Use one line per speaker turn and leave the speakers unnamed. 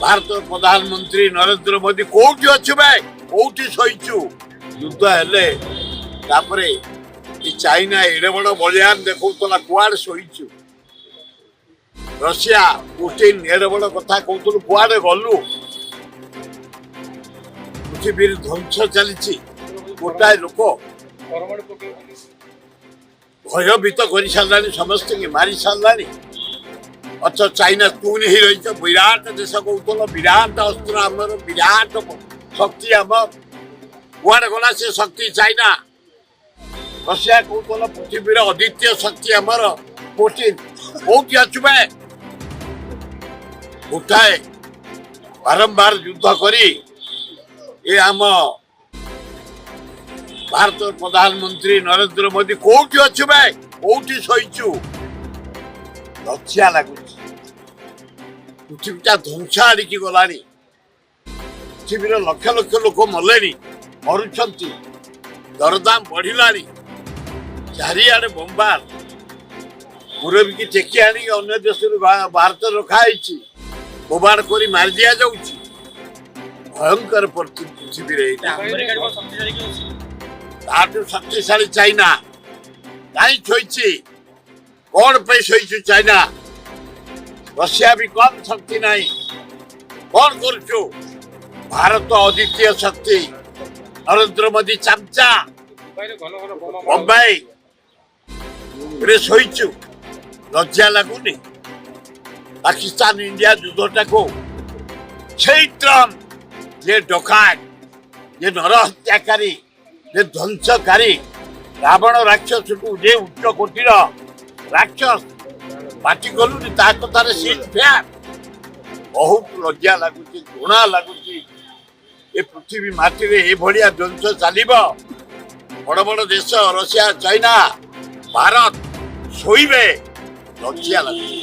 भारत प्रधानमंत्री नरेंद्र मोदी कोठी अच्छु भाई कोठी सहीचु युद्ध हेले तापरे ये चाइना एडे बड़ बलियान देखौतला कुआड सहीचु रशिया पुतिन एडे बड़ कथा कहतलु कुआड गलु पृथ्वी ध्वंस चली गोटाए लोक भयभीत कर सारा समस्त की मारी सारा अच्छा चाइना तून ही रही विराट देश कहतल विराट अस्त्र आमर विराट शक्ति आमर कुआडे गला से शक्ति चाइना रशिया कहतल पृथ्वी अद्वितीय शक्ति आमर पुतिन कौटी अच्छु उठाए बारंबार युद्ध करी ये आम भारत प्रधानमंत्री नरेंद्र मोदी कोठी अच्छु कोठी सहीचु लज्जा लगुच पृथ्वीटा ध्वंस आड़िकी गलानी पृथ्वीर लक्ष लक्ष लोक मले मरुंट दरदाम बढ़िलानी चारिआडे बम्बार मुरबी की टेकी आनी अन्य देश भारत रखाई बोबाड़ कर मार दि जाऊँ भयंकर पृथ्वी शक्तिशाली चाइना कहीं शोची कौन पे शोचु चाइना रशिया भी कम शक्ति नहीं कौन करुचु भारत अद्वितीय शक्ति नरेंद्र मोदी चमचा बम्बई शोचु लज्जा लगुनि पाकिस्तान इंडिया युद्धटा को ट्रम्प ये डकायत ये नरहत्याकारी ये ध्वंसकारी रावण राक्षस को जे उच्च कोटीर राक्षस पार्टी गलुनि ता कथार सीट फेयर बहुत लज्जा लगुच घृणा लगुच ये पृथ्वी माटी ए भलिया ध्वंस चलिबो बड़ बड़ देश रशिया चाइना भारत सोईबे लज्जा लगुच।